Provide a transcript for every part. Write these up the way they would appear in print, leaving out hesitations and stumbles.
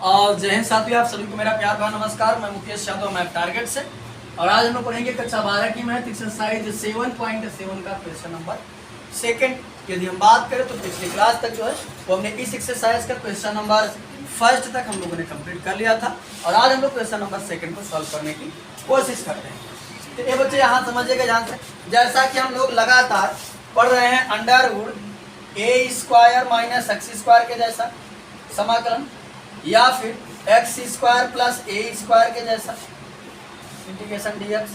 और जय हिंद साथियों, आप सभी को मेरा प्यार भरा नमस्कार। मैं मुकेश यादव, मैं टारगेट से। और आज हम लोग पढ़ेंगे कक्षा 12 की मैथ एक्सरसाइज 7.7 का क्वेश्चन नंबर सेकंड। यदि हम बात करें तो पिछली क्लास तक जो है वो हमने इस एक्सरसाइज का क्वेश्चन नंबर फर्स्ट तक हम लोगों ने कंप्लीट कर लिया था। और आज हम लोग क्वेश्चन नंबर सेकंड को सॉल्व करने की कोशिश करते हैं। तो ये बच्चे यहाँ समझिएगा ध्यान से, जैसा कि हम लोग लगातार पढ़ रहे हैं अंडर रूट ए स्क्वायर माइनस एक्स स्क्वायर के जैसा समाकलन, या फिर x square plus A square के जैसा इंटीग्रेशन डीएक्स,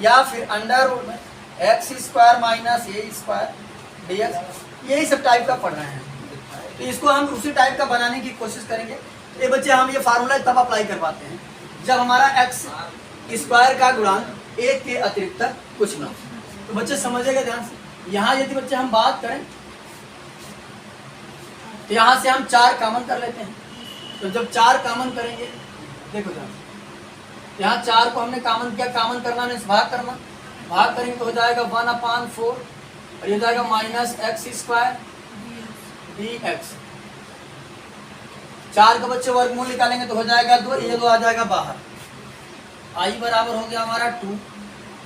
या फिर अंडर रूट में एक्स स्क्वायर माइनस ए स्क्वायर डीएक्स, यही सब टाइप का पढ़ रहे हैं। तो इसको हम उसी टाइप का बनाने की कोशिश करेंगे। ये बच्चे हम ये फार्मूला तब अप्लाई कर पाते हैं जब हमारा एक्स स्क्वायर का गुणांक एक के अतिरिक्त कुछ ना हो। तो बच्चे समझिएगा ध्यान से, यहाँ यदि बच्चे हम बात करें तो यहाँ से हम 4 कॉमन कर लेते हैं। तो जब 4 कॉमन करेंगे, देखो ध्यान से, यहाँ 4 को हमने कॉमन किया, कॉमन करना मीन्स भाग करना, भाग करेंगे तो हो जाएगा 1/4 और ये हो जाएगा माइनस एक्स स्क्वायर dx। 4 का बच्चे वर्गमूल निकालेंगे तो हो जाएगा 2, ये 2 आ जाएगा बाहर। आई बराबर हो गया हमारा 2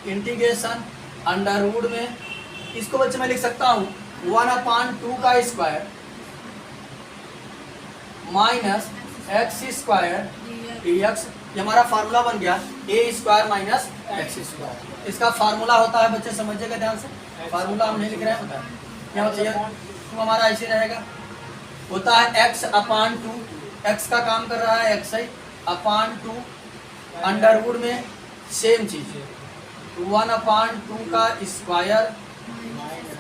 इंटीग्रेशन अंडर रूट में, इसको बच्चे मैं लिख सकता हूँ 1/2 का square minus x square dx। ये हमारा फार्मूला बन गया ए स्क्वायर माइनस एक्स स्क्वायर। इसका फार्मूला होता है बच्चे समझिएगा ध्यान से, फार्मूला हम नहीं लिख रहे हैं, क्या होता है तो हमारा ऐसे रहेगा, होता है x/2, x का काम कर रहा है xi/2 अंडर रूट में सेम चीज 1/2 का स्क्वायर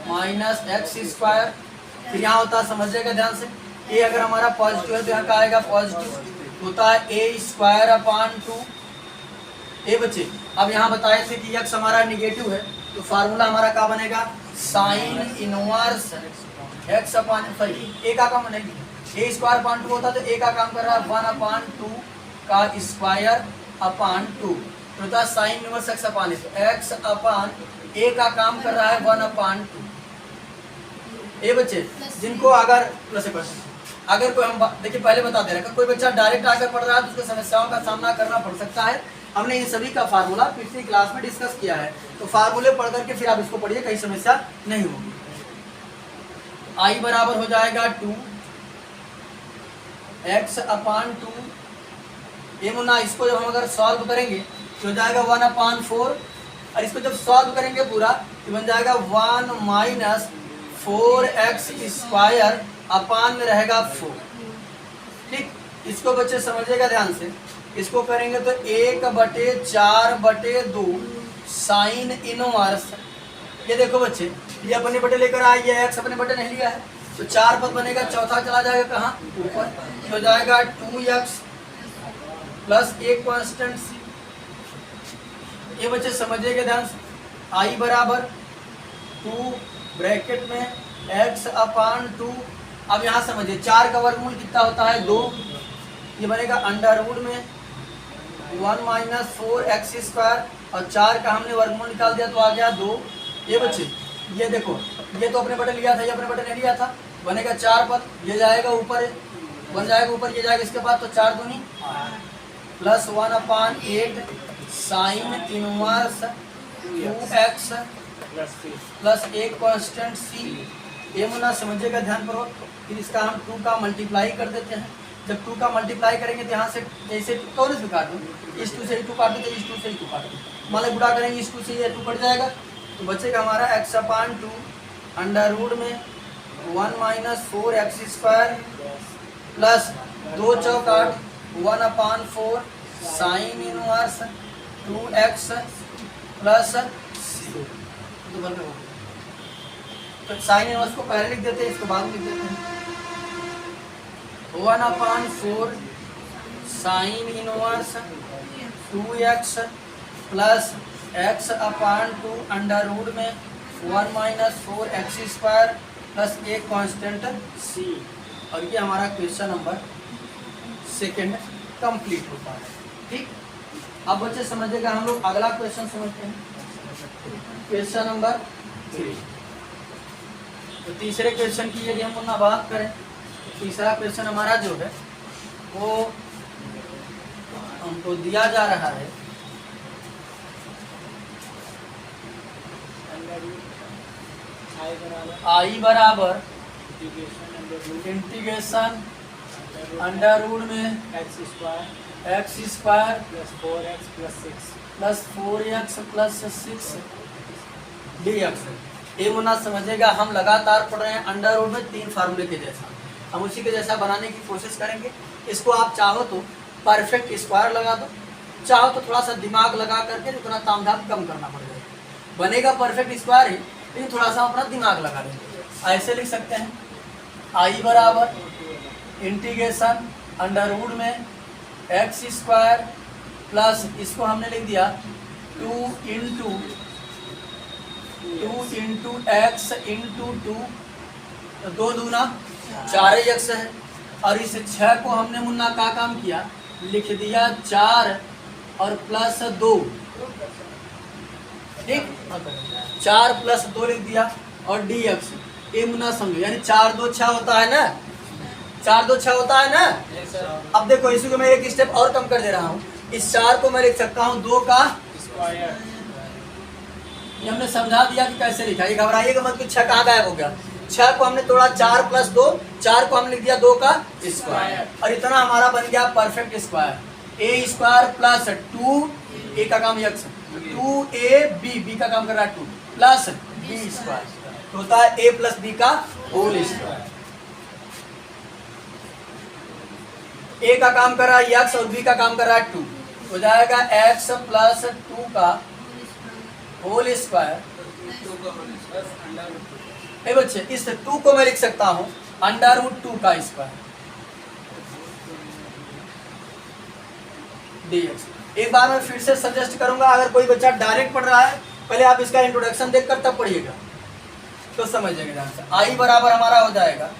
माइनस एक्स स्क्वायर। फिर यहाँ होता है समझिएगा ध्यान से, ए अगर हमारा पॉजिटिव है तो यहाँ का आएगा पॉजिटिव, होता है ए स्क्वायर/2। ए बच्चे अब यहाँ बताए थे कि x हमारा निगेटिव है तो फार्मूला हमारा क्या बनेगा, साइन इनवर्स x अपॉन ए का काम बनेगी, ए स्क्वायर/2 होता तो ए का काम कर रहा है 1/2 का स्क्वायर/2, तो होता है साइन इनवर्स x अपॉन ए, तो x अपॉन ए का काम कर रहा है 1/2। ए बच्चे जिनको अगर प्लस अगर कोई हम देखिए पहले बता दे रहे हैं, कोई बच्चा डायरेक्ट आकर पढ़ रहा है तो उसको समस्याओं का सामना करना पड़ सकता है। हमने इन सभी का फार्मूला पिछली क्लास में डिस्कस किया है, तो फार्मूले पढ़ करके फिर आप इसको पढ़िए, कहीं समस्या नहीं होगी। आई बराबर हो जाएगा 2 x/2। ये मुन्ना इसको जब हम अगर सॉल्व करेंगे तो हो जाएगा 1/4, और इसको जब सॉल्व करेंगे पूरा तो बन जाएगा 1 माइनस 4x स्क्वायर अपान में रहेगा 4। ठीक, इसको बच्चे समझिएगा ध्यान से, इसको करेंगे तो 1/4/2 साइन इनवर्स। ये देखो बच्चे, ये अपने बटे लेकर आए, ये x अपने बटे नहीं लिया है, तो 4 पद बनेगा, चौथा चला जाएगा कहाँ ऊपर, हो जाएगा 2x प्लस एक कांस्टेंट c। ये बच्चे समझिएगा ध्यान से, आई बराबर 2 ब्रैकेट में x/2। अब यहाँ समझिए 4 का वर्गमूल कितना होता है 2, ये बनेगा अंडर रूट में 1 माइनस 4x स्क्वायर, और 4 का हमने वर्गमूल निकाल दिया तो आ गया 2। ये बच्चे ये देखो, ये तो अपने बटे लिया था, ये अपने बटे नहीं लिया था, बनेगा 4 पद, ये जाएगा ऊपर, बन जाएगा ऊपर, ये जाएगा इसके बाद, तो 4 दूनी plus 1/8 sign inverse 2x plus एक कांस्टेंट c। ये मुन्ना समझिएगा ध्यान करो, फिर इसका हम 2 का मल्टीप्लाई कर देते हैं। जब 2 का मल्टीप्लाई करेंगे तो यहाँ से जैसे तो भी काट दो, इस 2 से 2 काट दो, इस 2 से 2 काट दो, मतलब गुणा करेंगे इस 2 से ये 2 कट जाएगा, तो बचेगा हमारा x/2 अंडर रूट में 1 minus 4x square plus 2 चौकाट 1/4 sine inverse 2x plus c। तो साइन इनवर्स को पहले लिख देते हैं, इसको बाद में लिख देते हैं, 1/4 sine inverse 2x plus x/2 under root में 1 माइनस 4x स्क्वायर प्लस एक कांस्टेंट c। और ये हमारा क्वेश्चन नंबर सेकंड कंप्लीट होता है। ठीक, अब बच्चे समझिएगा, हम लोग अगला क्वेश्चन समझते हैं, क्वेश्चन नंबर 3। तो तीसरे क्वेश्चन की यदि हम पुनः बात करें, तीसरा क्वेश्चन हमारा जो है वो हमको दिया जा रहा है आई बराबर इंटीग्रेशन अंडर रूट में x square plus 4x plus 6 dx। ये मुन्ना समझेगा, हम लगातार पढ़ रहे हैं अंडर रूट में 3 फार्मूले के जैसा, हम उसी के जैसा बनाने की कोशिश करेंगे। इसको आप चाहो तो परफेक्ट स्क्वायर लगा दो, चाहो तो थोड़ा सा दिमाग लगा करके थोड़ा तामझाम कम करना पड़ेगा, बनेगा परफेक्ट स्क्वायर ही, लेकिन थोड़ा सा अपना दिमाग लगा देंगे। ऐसे लिख सकते हैं आई बराबर इंटीग्रेशन अंडर रूट में एक्स स्क्वायर प्लस इसको हमने लिख दिया 2 इंटू एक्स इंटू 2 दूना 4x है, और इस 6 को हमने मुन्ना का काम किया, लिख दिया 4 और प्लस 2, ठीक 4 प्लस 2 लिख दिया और dx। ये मुन्ना समझो, यानी 4 2 6 होता है ना, 4 2 6 होता है ना। अब देखो इसी को मैं एक स्टेप और कम कर दे रहा हूँ, इस 4 को मैं लिख सकता हूँ 2 का स्क्वायर। ये हमने समझा दिया कि कैसे लिखा, ये घबराइएगा मत कि 6 कहाँ गायब हो गया। 6 को हमने तोड़ा 4 प्लस 2, 4 को हमने लिख दिया 2 का स्क्वायर, और इतना हमारा बन गया परफेक्ट स्क्वायर। ए स्क्वायर प्लस 2 ए का काम x 2ab b का काम कर रहा है 2 प्लस b स्क्वायर, तो होता है a प्लस b का होल स्क्वायर। ए का काम कर रहा है x और b का काम कर रहा है 2, हो जाएगा x प्लस 2 का होल स्क्वायर। बच्चे इस 2 को मैं लिख सकता हूं अंडर रूट 2 का स्क्वायर dx। एक बार मैं फिर से सजेस्ट करूंगा, अगर कोई बच्चा डायरेक्ट पढ़ रहा है, पहले आप इसका इंट्रोडक्शन देखकर तब पढ़िएगा तो समझेंगे ध्यान से। आई बराबर हमारा हो जाएगा,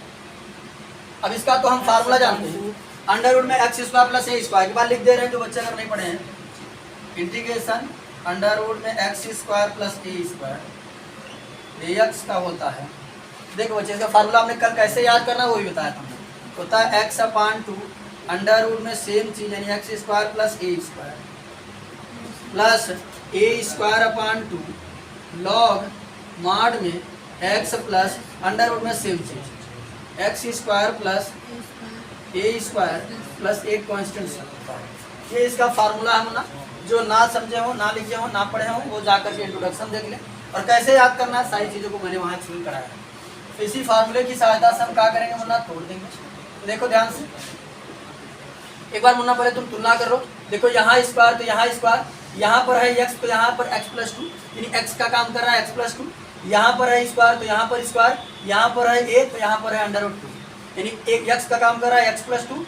अब इसका तो हम फार्मूला जानते हैं, अंडर रूट में x square plus A square के बाद लिख दे रहे हैं जो बच्चे अगर नहीं पढ़े हैं, इंटीग्रेशन अंडर रूट में x square plus A square dx का होता है। देखो बच्चे इसका फार्मूला हमने कल कैसे याद करना वो भी बताया था, होता है x अपान 2 अंडर रूट में सेम चीज यानी x square plus A square plus A square upon 2 log mod में x प्लस अंडर रूट में सेम चीज X square plus A square plus एक कॉन्स्टेंट। ये इसका फार्मूला है ना, जो ना समझे हो, ना लिखे हो, ना पढ़े हो, वो जाकर के इंट्रोडक्शन देख लें, और कैसे याद करना है सारी चीज़ों को मैंने वहाँ एक्सप्लेन कराया है। तो इसी फार्मूले की सहायता से हम क्या करेंगे मुन्ना, तोड़ देंगे। तो देखो ध्यान से एक बार मुन्ना पहले तुम तुलना करो, देखो यहाँ स्क्वायर तो यहाँ स्क्वायर, यहाँ पर है x तो यहाँ पर x प्लस 2 यानी x का काम कर रहा है x प्लस 2, यहाँ पर है स्क्वायर तो यहाँ पर स्क्वायर, यहाँ पर है a तो यहाँ पर है अंडर रूट 2 यानी एक x का काम कर रहा है x प्लस 2,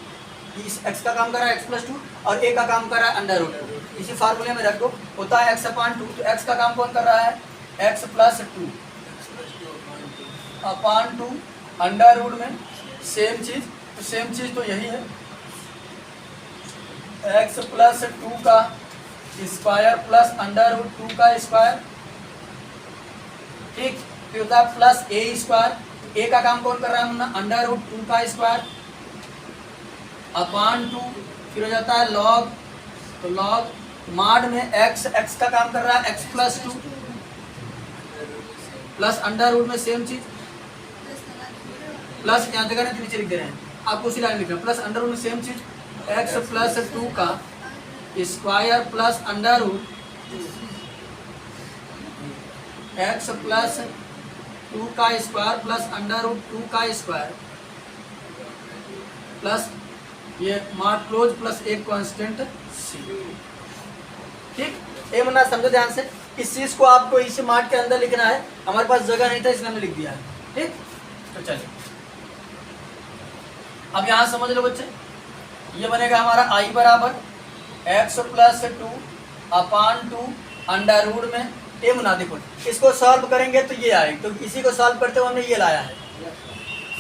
इस x का काम कर रहा है x प्लस 2 और a का काम कर रहा है अंडर रूट 2। इसी फार्मूले में रख दो, होता है x अपान 2, तो x का काम कौन कर रहा है x प्लस 2 अपान 2 अंडर रूट में सेम चीज, तो सेम चीज तो यही है x प्लस 2 का स्क्वायर प्लस अंडर रूट 2 का स्क्वायर, ठीक, फिर होता है प्लस ए स्क्वायर, ए का काम कौन कर रहा है ना अंडर रूट 2 का स्क्वायर अपान 2, फिर हो जाता है लॉग, तो लॉग मॉड में x का काम कर रहा है x plus 2 plus under root में सेम चीज प्लस यहाँ जगह नहीं नीचे लिख दे रहे हैं, आपको उसी लाइन लिख रहे हैं, प्लस अंडर रूट में सेम चीज x प्लस 2 का square plus under root x plus 2 का स्क्वायर प्लस अंडर रूट 2 का स्क्वायर प्लस ये मार्क क्लोज प्लस एक कांस्टेंट c। ठीक, ये मना समझो ध्यान से, इस चीज को आपको इसी मार्ट के अंदर लिखना है, हमारे पास जगह नहीं था इसलिए हमने लिख दिया है। ठीक, तो चलिए अब यहाँ समझ लो बच्चे, ये बनेगा हमारा आई बराबर x प्लस 2 अपान 2 अंडर रूट में ए मुना। देखो इसको सॉल्व करेंगे तो ये आएगा, तो इसी को सॉल्व करते हुए हमने ये लाया है,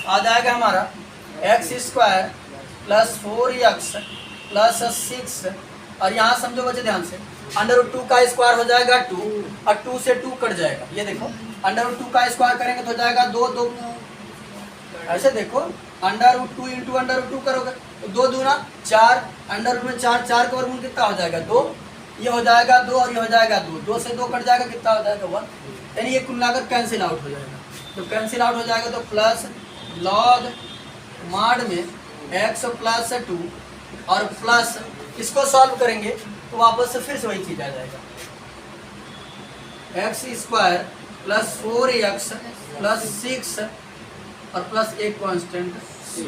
आ जाएगा हमारा x square plus 4x plus 6, और यहाँ समझो बच्चे ध्यान से, अंडर रूट 2 का स्क्वायर हो जाएगा 2 और 2 से 2 कट जाएगा। ये देखो अंडर रूट 2 का स्क्वायर करेंगे तो हो जाएगा 2 2, ऐसे देखो under root 2 into under root 2 करोगे तो 2 दूना 4, अंडर रूट में 4, 4 का वर्गमूल कितना हो जाएगा 2, ये हो जाएगा 2 और ये हो जाएगा 2, 2 से 2 कट जाएगा, कितना हो जाएगा 1, यानी ये कुल मिलाकर कैंसिल आउट हो जाएगा। तो कैंसिल आउट हो जाएगा तो प्लस लॉग मॉड में x प्लस 2 और प्लस इसको सॉल्व करेंगे तो वापस से फिर से वही चीज आ जाएगा, x square plus 4x plus 6 और प्लस एक कांस्टेंट c।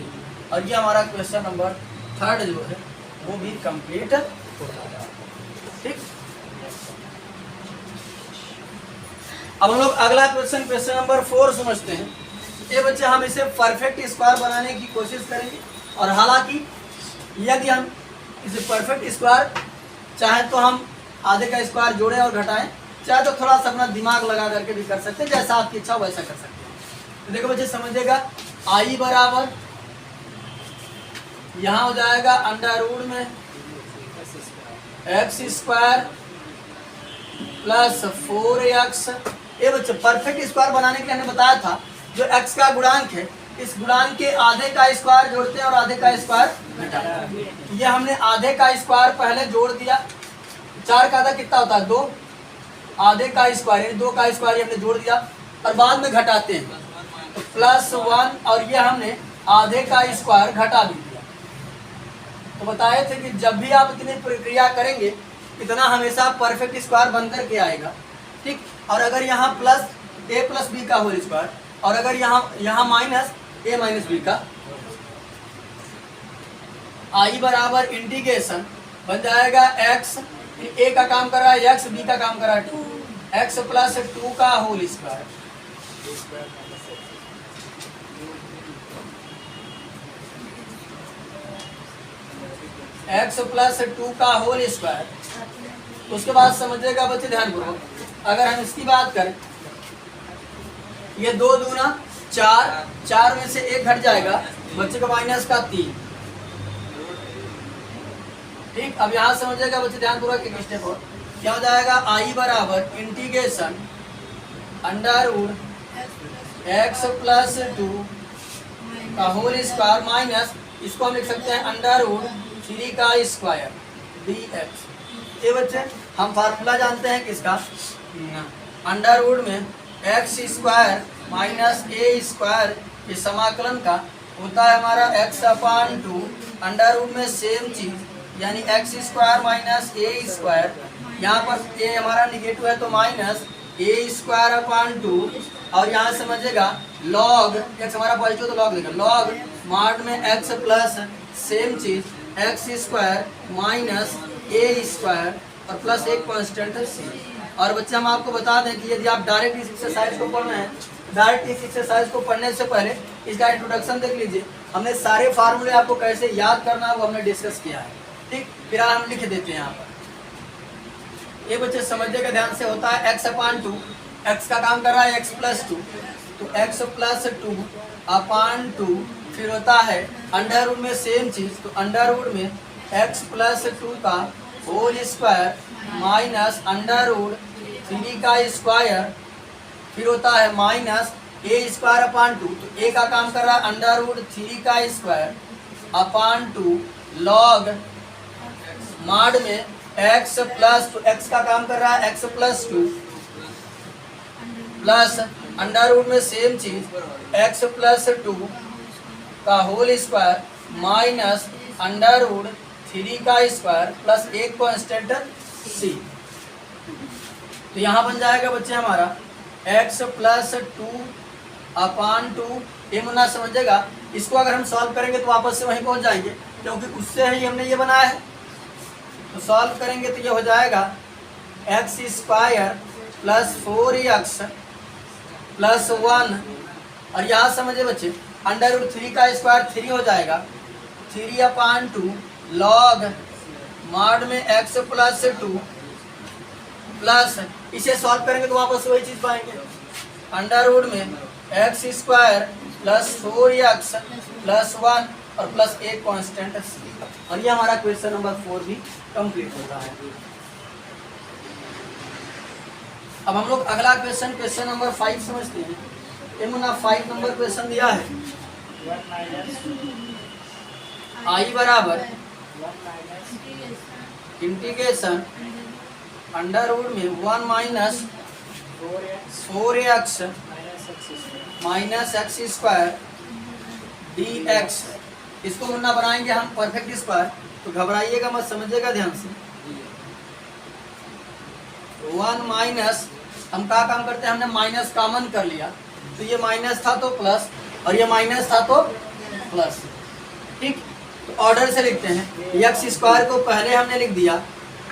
और ये हमारा क्वेश्चन नंबर 3 जो है वो भी कंप्लीट हो जाएगा। ठीक, अब हम लोग अगला क्वेश्चन नंबर 4 समझते हैं। ये बच्चे हम इसे परफेक्ट स्क्वायर बनाने की कोशिश करेंगे, और हालांकि यदि हम इसे परफेक्ट स्क्वायर चाहे तो हम आधे का स्क्वायर जोड़ें और घटाएं, चाहे तो थोड़ा सा अपना दिमाग लगा करके भी कर सकते हैं, जैसा आपकी इच्छा वैसा कर सकते हैं। तो देखो बच्चे समझिएगा, आई बराबर यहाँ हो जाएगा अंडर रूट में एक्स स्क्वायर प्लस 4x। ये बच्चे परफेक्ट स्क्वायर बनाने के लिए हमने बताया था जो x का गुणांक है, इस गुणांक के आधे का स्क्वायर जोड़ते हैं और आधे का स्क्वायर घटाते हैं। ये हमने आधे का स्क्वायर पहले जोड़ दिया, 4 का आधा कितना होता है 2, आधे का स्क्वायर यानी 2 का स्क्वायर हमने जोड़ दिया और बाद में घटाते हैं तो प्लस 1, और ये हमने आधे का स्क्वायर घटा भी दिया। तो बताए थे कि जब भी आप इतनी प्रक्रिया करेंगे इतना हमेशा परफेक्ट स्क्वायर बन करके आएगा। ठीक, और अगर यहाँ प्लस a प्लस बी का होल स्क्वायर और अगर यहाँ माइनस a माइनस बी का, आई बराबर इंटीग्रेशन बन जाएगा x, a का काम कर रहा है x, b का काम कर रहा है 2, x प्लस 2 का होल स्क्वायर x प्लस 2 का होल स्क्वायर। उसके बाद समझिएगा बच्चे ध्यानपूर्वक, अगर हम इसकी बात करें, ये 2 दूना 4, 4 में से 1 घट जाएगा, बच्चे का माइनस का 3। ठीक, अब यहाँ समझिएगा बच्चे ध्यानपूर्वक एक स्टेप और, क्या हो जाएगा आई बराबर integration under root x plus 2 का होल स्क्वायर माइनस, इसको हम लिख सकते हैं अंडर रूट 3 का स्क्वायर dx। ये बच्चे हम फार्मूला जानते हैं किसका, अंडर रूट में एक्स स्क्वायर माइनस ए स्क्वायर के समाकलन का होता है हमारा x अपान 2, अंडर रूट में सेम चीज यानी एक्स स्क्वायर माइनस ए स्क्वायर, यहाँ पर ए हमारा निगेटिव है तो माइनस ए स्क्वायर अपान 2, और यहाँ समझिएगा लॉग एक्स हमारा पॉजिटिव तो लॉग लेगा, लॉग मॉड में एक्स प्लस सेम चीज एक्स स्क्वायर माइनस ए स्क्वायर और प्लस एक कांस्टेंट सी। और बच्चे हम आपको बता दें कि यदि आप डायरेक्ट इस एक्सरसाइज को पढ़ रहे हैं, डायरेक्ट इस एक्सरसाइज को पढ़ने से पहले इसका इंट्रोडक्शन देख लीजिए, हमने सारे फार्मूले आपको कैसे याद करना है वो हमने डिस्कस किया है। ठीक, फिलहाल हम लिख देते हैं यहाँ पर। ये बच्चे समझिएगा ध्यान से, होता है x अपान 2, x का काम कर रहा है x प्लस 2, तो x प्लस 2 अपान 2, फिर होता है अंडर रूट में सेम चीज, तो अंडर रूट में x प्लस 2 का whole square minus under root 3 का स्क्वायर, फिर होता है माइनस ए स्क्वायर अपान 2, तो ए का काम कर रहा है अंडर रूट 3 का स्क्वायर अपान 2 लॉग मॉड में x प्लस, तो x का काम कर रहा है x plus 2 plus under root में सेम चीज x प्लस 2 का whole square minus under root 3 का स्क्वायर प्लस एक कांस्टेंट c। तो यहाँ बन जाएगा बच्चे हमारा x प्लस 2 अपान 2, ये मुन्ना समझेगा, इसको अगर हम सॉल्व करेंगे तो वापस से वहीं पहुँच जाएंगे क्योंकि उससे ही हमने ये बनाया है। तो सॉल्व करेंगे तो ये हो जाएगा x square plus 4x plus 1, और यहाँ समझे बच्चे अंडर रूट 3 का स्क्वायर 3 हो जाएगा, 3 अपान 2 लॉग मॉड में x प्लस 2 प्लस, इसे सॉल्व करेंगे तो वापस वही चीज़ पाएंगे, अंडर रूट में x square plus 4x plus 1 और प्लस एक कांस्टेंट c। और ये हमारा क्वेश्चन नंबर 4 भी कंप्लीट होता है। अब हम लोग अगला क्वेश्चन नंबर 5 समझते हैं। ये मुन्ना 5 नंबर क्वेश्चन दिया है, आई बराबर इंटीग्रेशन अंडर रूट में 1 minus 4x minus x square D x. इसको मुन्ना बनाएंगे हम परफेक्ट स्क्वायर, तो घबराइएगा मत, समझिएगा ध्यान से। 1 माइनस, हम क्या काम करते हैं, हमने माइनस कॉमन कर लिया, तो ये माइनस था तो प्लस और ये माइनस था तो प्लस। ठीक, तो ऑर्डर से लिखते हैं। एक्स स्क्वायर को पहले हमने लिख दिया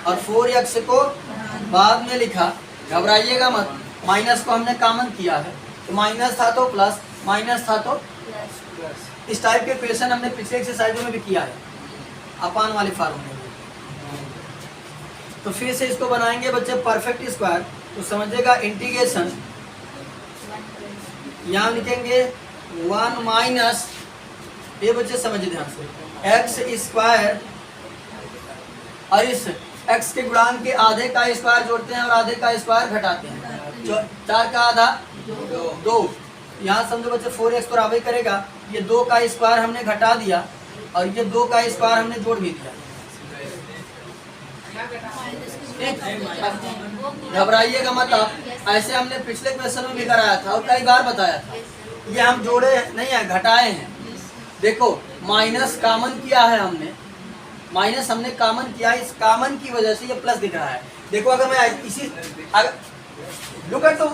और 4x को बाद में लिखा, घबराइएगा मत, माइनस को हमने कॉमन किया है, तो माइनस था तो प्लस, माइनस था तो प्लस। इस टाइप के क्वेश्चन हमने पिछले एक्सरसाइजों में भी किया है अपान वाले फार्मूले में। तो फिर से इसको बनाएंगे बच्चे परफेक्ट स्क्वायर, तो समझिएगा इंटीग्रेशन, यहाँ लिखेंगे 1 माइनस, ये बच्चे समझिए ध्यान से, एक्स स्क्वायर और इस x के गुणांक के आधे का स्क्वायर जोड़ते हैं और आधे का स्क्वायर घटाते हैं। 4 का आधा 2, यहाँ समझो बच्चे 4x तो बराबर करेगा, ये 2 का स्क्वायर हमने घटा दिया और ये 2 का स्क्वायर हमने जोड़ भी दिया। घबराइएगा मत आप, ऐसे हमने पिछले क्वेश्चन में भी कराया था और कई बार बताया था। ये हम जोड़े नहीं है, घटाए हैं। देखो माइनस कॉमन किया है हमने, माइनस हमने कॉमन किया, इस कॉमन की वजह से ये प्लस दिख रहा है। देखो अगर मैं इसी, अगर लुक एट टू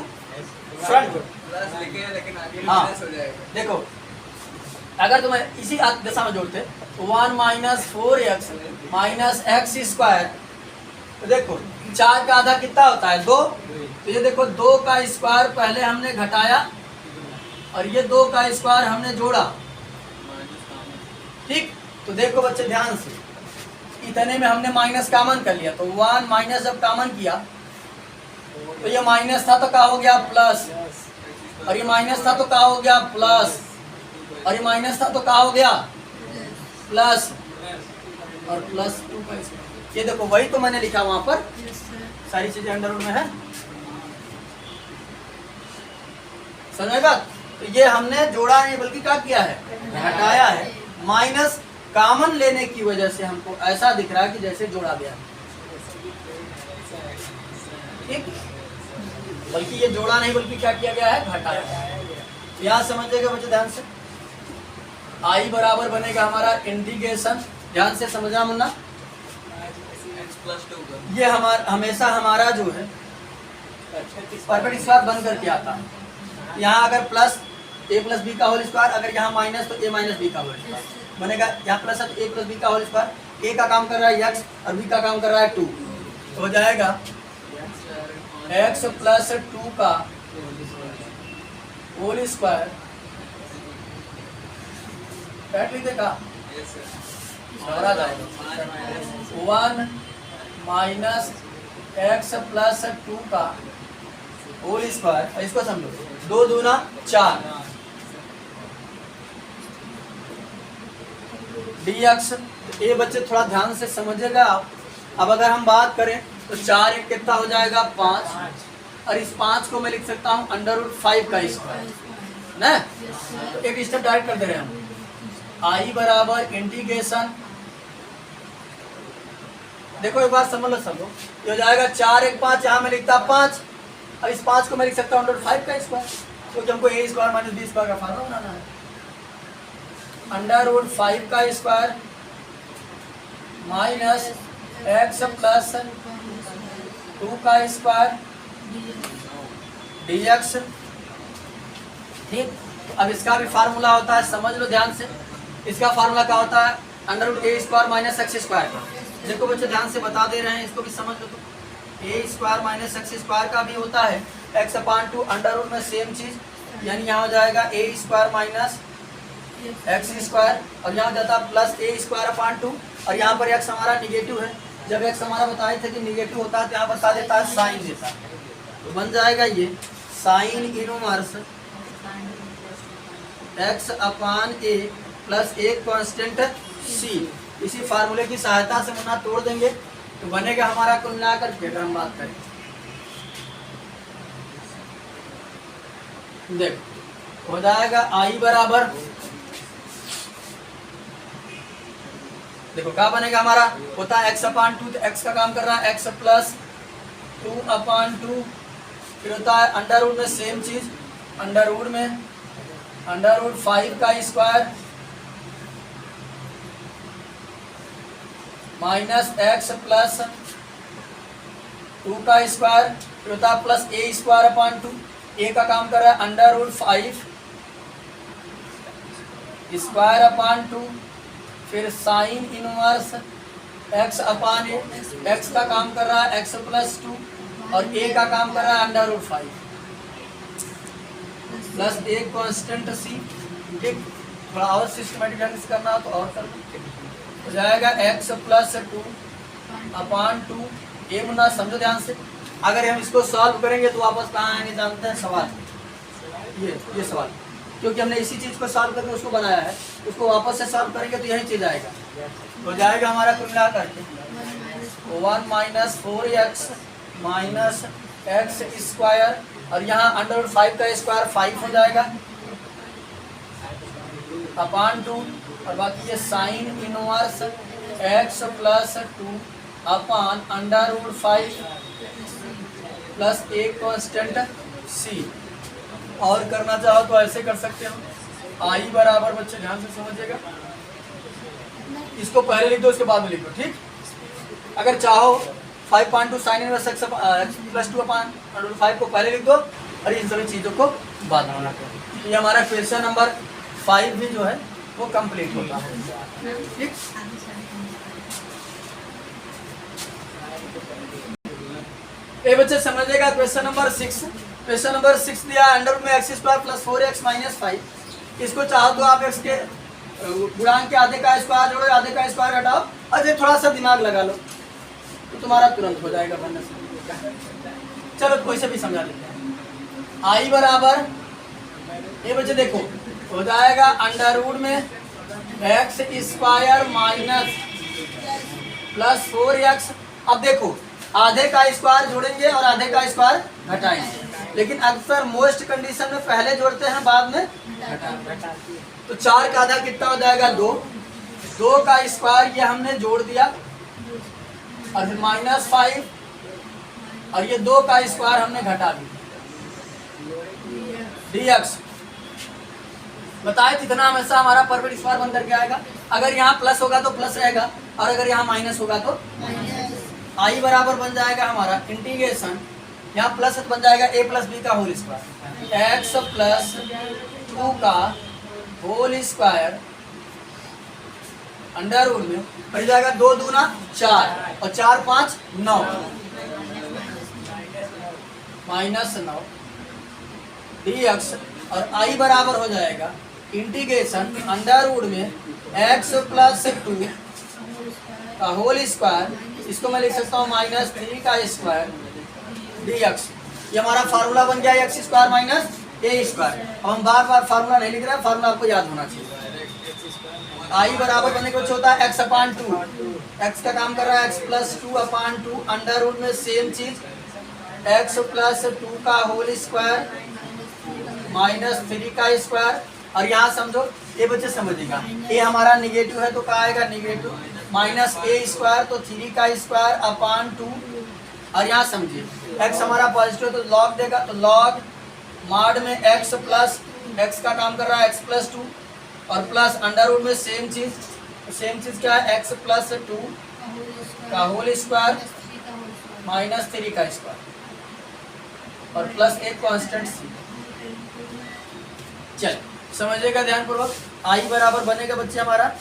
फ्रंट, हाँ देखो अगर तुम्हें इसी दिशा में जोड़ते 1 minus 4x minus x square, तो देखो 4 का आधा कितना होता है 2, तो ये देखो 2 का स्क्वायर पहले हमने घटाया और ये 2 का स्क्वायर हमने जोड़ा। ठीक, तो देखो बच्चे ध्यान से, इतने में हमने माइनस कॉमन कर लिया, तो 1 माइनस जब कॉमन किया तो ये माइनस था तो क्या हो गया प्लस, और ये माइनस था तो क्या हो गया प्लस, और ये माइनस था तो क्या हो गया प्लस, और प्लस 2 का स्क्वायर। ये देखो वही तो मैंने लिखा वहां पर, सारी चीजें अंडर रूट में है, समझ बात। तो ये हमने जोड़ा नहीं बल्कि क्या किया है, घटाया है। माइनस कॉमन लेने की वजह से हमको ऐसा दिख रहा है कि जैसे जोड़ा गया, ठीक, बल्कि ये जोड़ा नहीं बल्कि क्या किया गया है, घटाया। यहाँ समझिएगा बच्चे ध्यान से, आई बराबर बनेगा हमारा इंटीग्रेशन, ध्यान से समझना मुन्ना, ये हमारा हमेशा हमारा जो है परफेक्ट स्क्वायर बन करके आता है। यहाँ अगर प्लस a प्लस बी का होल स्क्वायर, अगर यहाँ माइनस तो a माइनस बी का होल स्क्वायर बनेगा। यहाँ प्लस है तो a प्लस बी का होल स्क्वायर, a का काम कर रहा है x और b का काम कर रहा है 2, तो हो जाएगा x प्लस 2 का होल स्क्वायर, कैट लिख देगा 1 माइनस x प्लस 2 का होल स्क्वायर। इसको समझो, 2 दूना 4 dx। ये बच्चे थोड़ा ध्यान से समझिएगा आप। अब अगर हम बात करें तो 4 एक कितना हो जाएगा 5, और इस 5 को मैं लिख सकता हूँ अंडर रूट 5 का स्क्वायर ना। तो एक स्टेप डायरेक्ट कर दे रहे हैं हम, आई बराबर इंटीग्रेशन, देखो एक बार समझ लो सब लोग, ये हो जाएगा 4 एक 5, यहाँ मैं लिखता 5 और इस 5 को मैं लिख सकता हूँ अंडर रूट 5 का स्क्वायर, क्योंकि हमको a square minus b square का फार्मूला बनाना है। अंडर रूट 5 का स्क्वायर माइनस एक्स प्लस 2 का स्क्वायर dx। ठीक, अब इसका भी फार्मूला होता है, समझ लो ध्यान से, इसका फार्मूला क्या होता है, under root a square minus x square का। देखो बच्चे ध्यान से बता दे रहे हैं, इसको भी समझ लो। तो a square minus x square का भी होता है x अपान 2 अंडर रूट में सेम चीज, यानी यहाँ हो जाएगा a square minus x square और यहाँ जाता प्लस a स्क्वायर अपान 2, और यहाँ पर x हमारा निगेटिव है। जब x हमारा बताए थे कि निगेटिव होता है तो यहाँ बता देता है साइन देता है, तो बन जाएगा ये sine inverse x upon a plus एक कांस्टेंट c। इसी फार्मूले की सहायता से मुन्ना तोड़ देंगे तो बनेगा हमारा कुल मिलाकर के, अगर हम बात करें देखो हो जाएगा आई बराबर देखो क्या बनेगा हमारा, होता है x अपान 2, तो x का काम कर रहा है x प्लस 2/2, फिर होता है अंडर रूट में सेम चीज, अंडर रूट 5 का स्क्वायर माइनस x प्लस 2 का स्क्वायर, फिर होता है plus a square upon 2, a का काम कर रहा है अंडर रूट 5 स्क्वायर अपान 2, फिर साइन इनवर्स x अपान ए, x का काम कर रहा है x प्लस 2 और a का काम कर रहा है अंडर रूट 5 प्लस एक कांस्टेंट c। ठीक, थोड़ा और सिस्टमेटिक ढंग से करना हो तो और कर हो जाएगा x प्लस 2 अपान 2, ये मुन्ना समझो ध्यान से। अगर हम इसको सॉल्व करेंगे तो वापस कहाँ आएंगे जानते हैं, सवाल ये सवाल, क्योंकि हमने इसी चीज को सॉल्व करके उसको बनाया है, उसको वापस से सॉल्व करेंगे तो यही चीज आएगा। हो जाएगा हमारा कुल मिला करके 1 minus 4x minus x square, और यहाँ अंडर रूट 5 का स्क्वायर 5 हो जाएगा अपान 2, और बाकी ये sine inverse x plus 2 upon under root 5 plus एक कांस्टेंट c। और करना चाहो तो ऐसे कर सकते हो, आई बराबर, बच्चे ध्यान से समझिएगा, इसको पहले लिख दो उसके बाद में लिख दो। ठीक, अगर चाहो 5.2 sine inverse x plus 2 upon under root 5 को पहले लिख दो और इन सभी चीज़ों को बाद में होना। ये हमारा क्वेश्चन नंबर 5 भी जो है वो कंप्लीट होता है। ठीक, ये बच्चे समझिएगा क्वेश्चन नंबर 6। क्वेश्चन नंबर 6 दिया अंडर रूट में x square plus 4x minus 5। इसको चाहो तो आप x के गुणांक के आधे का स्क्वायर जोड़ो, आधे का स्क्वायर हटाओ और ये थोड़ा सा दिमाग लगा लो तो तुम्हारा तुरंत हो जाएगा बनने से। चलो कोई से भी समझा लेते हैं। आई बराबर, ये बच्चे देखो हो जाएगा अंडर रूट में x square minus plus 4x। अब देखो आधे का स्क्वायर जोड़ेंगे और आधे का स्क्वायर घटाएंगे, लेकिन अक्सर मोस्ट कंडीशन में पहले जोड़ते हैं बाद में घटाएंगे। तो 4 का आधा कितना हो जाएगा 2, 2 का स्क्वायर ये हमने जोड़ दिया और फिर माइनस 5 और ये 2 का स्क्वायर हमने घटा दिया dx। बताए कितना हमेशा हमारा परफेक्ट स्क्वायर बन करके आएगा। अगर यहाँ प्लस होगा तो प्लस रहेगा और अगर यहाँ माइनस होगा तो आई बराबर बन जाएगा हमारा इंटीग्रेशन, यहाँ प्लस बन जाएगा a प्लस बी का होल स्क्वायर, एक्स प्लस 2 का होल स्क्वायर अंडर रूट में पड़ जाएगा 2 दूना 4 और 4 5 9 माइनस 9 dx, और आई बराबर हो जाएगा इंटीग्रेशन अंडर रूट में x प्लस 2 का होल स्क्वायर, इसको मैं लिख सकता हूँ माइनस 3 का स्क्वायर dx। ये हमारा फार्मूला बन गया एक्स स्क्वायर माइनस ए स्क्वायर। अब हम बार बार फार्मूला नहीं लिख रहे हैं, फार्मूला आपको याद होना चाहिए। आई बराबर बनने के कुछ होता है x अपान 2, x का काम कर रहा है x प्लस 2 अपान 2 अंडर रूट में सेम चीज x प्लस 2 का होल स्क्वायर माइनस 3 का स्क्वायर। और यहाँ समझो ये बच्चे समझिएगा, ये हमारा निगेटिव है तो क्या आएगा नेगेटिव, माइनस ए स्क्वायर तो 3 का स्क्वायर अपान 2। और यहाँ समझिए x हमारा पॉजिटिव तो लॉग देगा, तो लॉग मॉड में x प्लस x का काम कर रहा है x प्लस 2 और प्लस अंडर रूट में सेम चीज क्या है x प्लस 2 का होल स्क्वायर माइनस 3 का स्क्वायर और प्लस एक कांस्टेंट c। चल समझिएगा ध्यान पूर्वक, आई बराबर बनेगा बच्चे हमारा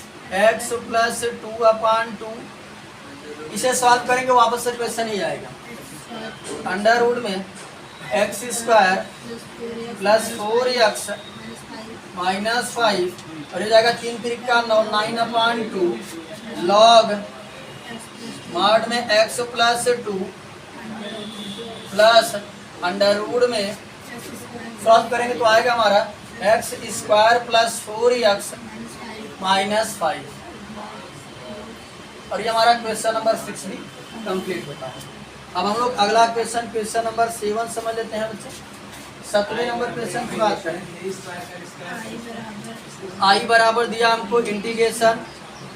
x प्लस 2 अपान 2। इसे सॉल्व करेंगे वापस से क्वेश्चन ही आएगा अंडर रूट में x square plus 4x minus 5 और ये जाएगा 3 3 का 9 9 अपान 2 लॉग मॉड में x plus 2 plus under root में सॉल्व करेंगे तो आएगा हमारा x square plus 4x minus 5। और ये हमारा क्वेश्चन नंबर 6 भी कंप्लीट होता है। अब हम लोग अगला क्वेश्चन नंबर 7 समझ लेते हैं बच्चे। 7वें नंबर क्वेश्चन की बात करें, आई बराबर दिया हमको integration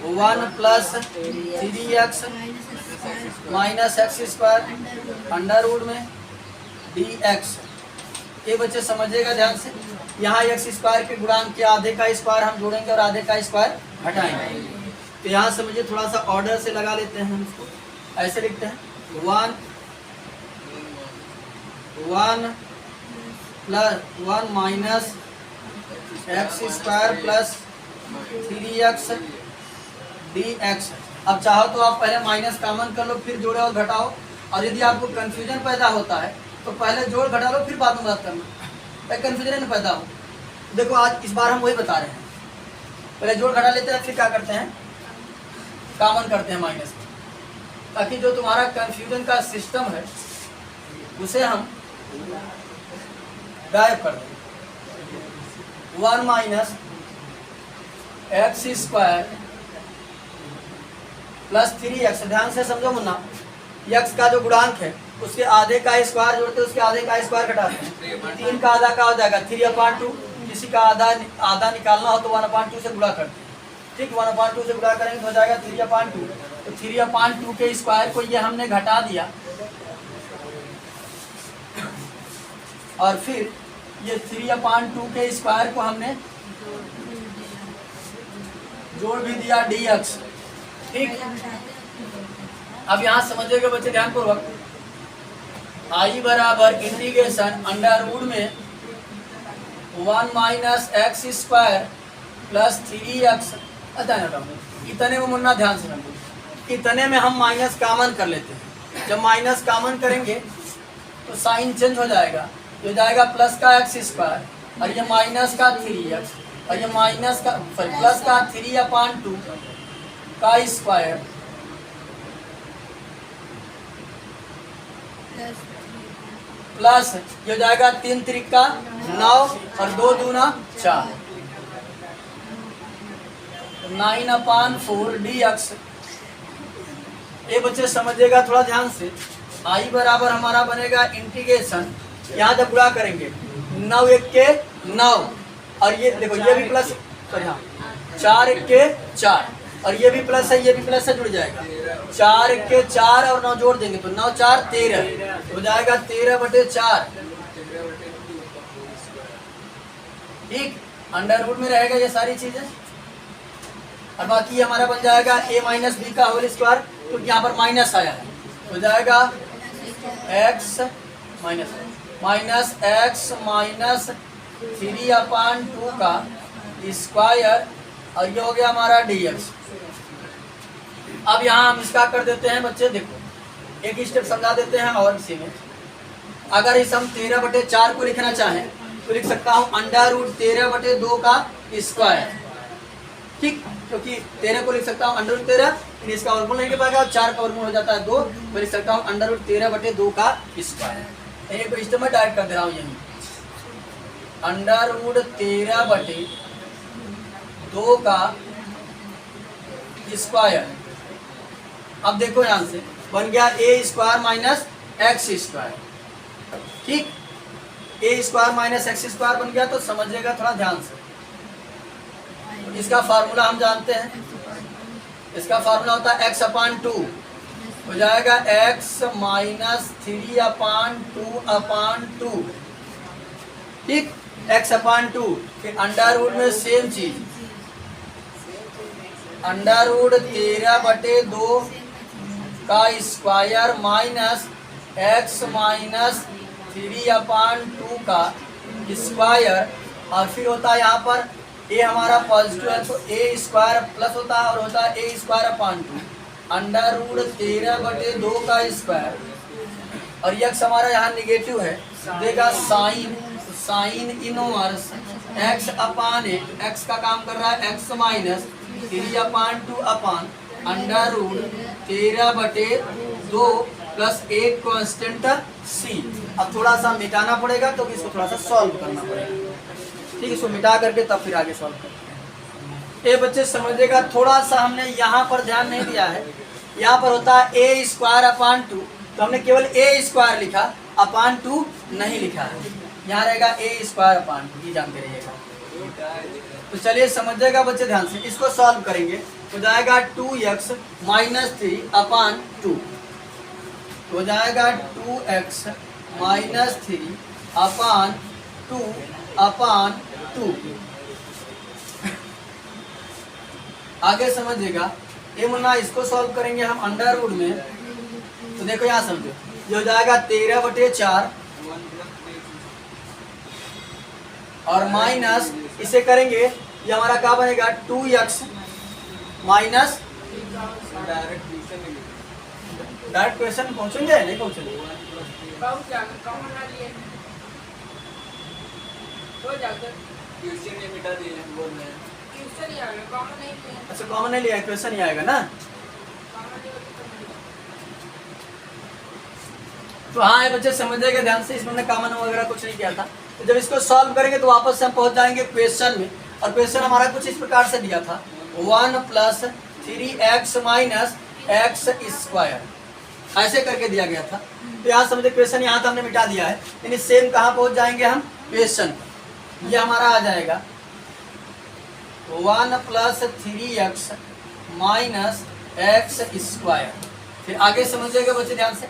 1 plus 3x minus x square under root में dx। ये बच्चे समझिएगा ध्यान से, यहाँ एक्स स्क्वायर के गुणांक के आधे का स्क्वायर हम जोड़ेंगे और आधे का स्क्वायर हटाएंगे। तो यहाँ समझिए थोड़ा सा ऑर्डर से लगा लेते हैं हम इसको, ऐसे लिखते हैं 1 plus 1 minus x square plus 3x dx। अब चाहो तो आप पहले माइनस कॉमन कर लो, फिर जोड़े और घटाओ, और यदि आपको कंफ्यूजन पैदा होता है तो पहले जोड़ घटा लो फिर बाद में बात करना, ताकि कंफ्यूजन न पैदा हो। देखो आज इस बार हम वही बता रहे हैं, पहले जोड़ घटा लेते हैं फिर क्या करते हैं, कॉमन करते हैं माइनस, ताकि जो तुम्हारा कंफ्यूजन का सिस्टम है उसे हम गायब कर दें। 1 minus x square plus 3x, ध्यान से समझो मुन्ना, x का जो गुणांक है उसके आधे का स्क्वायर जोड़ते हैं, उसके आधे का स्क्वायर घटाते हैं, 3 का आधा का हो जाएगा 3/2, किसी का आधा निकालना हो तो 1/2 से गुणा करते हैं, ठीक, 1/2 से गुणा करेंगे तो हो जाएगा 3/2। तो 3/2 के स्क्वायर को ये हमने घटा दिया, और फिर ये 3/2 के स्क्वायर को हमने जोड़ भी दिया dx, ठीक। अब यहाँ समझिएगा बच्चे ध्यान पूर्वक, आई बराबर इंटीग्रेशन अंडर रूट में 1 minus x square plus 3x। इतने में मुन्ना ध्यान से समझो, इतने में हम माइनस कॉमन कर लेते हैं। जब माइनस कॉमन करेंगे तो साइन चेंज हो जाएगा, हो जाएगा प्लस का एक्स स्क्वायर और ये माइनस का 3x, और ये माइनस का प्लस का 3/2 का स्क्वायर प्लस ये हो जाएगा 3 त्रिका 9 और 2 दूना 4, 9/4 dx। ये बच्चे समझिएगा थोड़ा ध्यान से, आई बराबर हमारा बनेगा इंटीग्रेशन, यहाँ जब गुणा करेंगे 9 1 के 9, और ये देखो ये भी प्लस, सॉरी हाँ 4 1 के 4, और ये भी प्लस है ये भी प्लस से जुड़ जाएगा, 4 1 के 4 और 9 जोड़ देंगे तो 9 4 13 हो जाएगा 13/4, ठीक। अंडर रूट में रहेगा ये सारी चीजें, और बाकी हमारा बन जाएगा a माइनस बी का होल स्क्वायर, क्योंकि यहाँ पर माइनस आया है, हो जाएगा x माइनस x माइनस 3/2 का स्क्वायर, और ये हो गया हमारा dx। अब यहाँ हम इसका कर देते हैं बच्चे, देखो एक स्टेप समझा देते हैं, और इसी में अगर इस हम 13/4 को लिखना चाहें तो लिख सकता हूँ अंडर रूट 13/2 का स्क्वायर, ठीक, क्योंकि 13 को लिख सकता हूँ अंडर रूट 13, इसका वर्गमूल नहीं कर पाएगा, 4 का वर्गमूल हो जाता है 2, तो लिख सकता हूँ अंडर रूट 13/2 का स्क्वायर। एक स्टेप में डायरेक्ट कर दे रहा हूँ, यही अंडर रूट 13/2 का स्क्वायर। अब देखो यहाँ से बन गया a square minus x square, ठीक, a square minus x square बन गया। तो समझिएगा थोड़ा ध्यान से, इसका फार्मूला हम जानते हैं, इसका फार्मूला होता है x/2, हो जाएगा x माइनस 3/2/2, ठीक, x/2। फिर अंडर रूट में सेम चीज, अंडर रूट 13/2 का स्क्वायर माइनस x माइनस 3/2 का स्क्वायर, और फिर होता है यहाँ पर a हमारा पॉजिटिव है तो a स्क्वायर प्लस होता है, और होता है a स्क्वायर/2 अंडर रूट 13/2 का स्क्वायर, और x हमारा यहाँ निगेटिव है, देगा साइन इनवर्स x/8, x का काम कर रहा है x minus 3/2 under root 13/2 plus एक कांस्टेंट c। अब थोड़ा सा मिटाना पड़ेगा तो इसको थोड़ा सा सॉल्व करना पड़ेगा, ठीक, इसको मिटा करके तब फिर आगे सॉल्व करते हैं। ये बच्चे समझिएगा, थोड़ा सा हमने यहाँ पर ध्यान नहीं दिया है, यहाँ पर होता है a स्क्वायर/2, तो हमने केवल a स्क्वायर लिखा, /2 नहीं लिखा है, यहाँ रहेगा a स्क्वायर/2, ये जानते रहिएगा। तो चलिए समझिएगा बच्चे ध्यान से, इसको सॉल्व करेंगे हो जाएगा 2x माइनस 3 अपान 2, हो जाएगा 2x माइनस 3 अपान 2 अपान 2। आगे समझिएगा ये मुन्ना, इसको सॉल्व करेंगे हम अंडर रूट में, तो देखो यहाँ समझो, ये हो जाएगा 13/4 और माइनस इसे करेंगे, ये हमारा क्या बनेगा 2x माइनस, डायरेक्ट क्वेश्चन पहुंचेंगे नहीं पहुंचेंगे, अच्छा कॉमन नहीं लिया, क्वेश्चन ही आएगा ना। तो हाँ ये बच्चे समझेंगे ध्यान से, इसमें कॉमन वगैरह कुछ नहीं किया था। तो जब इसको सॉल्व करेंगे तो वापस से हम पहुंच जाएंगे क्वेश्चन में, और क्वेश्चन हमारा कुछ इस प्रकार से दिया था 1 + 3x माइनस एक्स स्क्वायर, ऐसे करके दिया गया था। तो यहाँ समझे क्वेश्चन यहाँ तो हमने मिटा दिया है, यानी सेम कहाँ पहुंच जाएंगे हम, क्वेश्चन। ये हमारा आ जाएगा 1 + 3x माइनस एक्स स्क्वायर। फिर आगे समझिएगा बच्चे ध्यान से,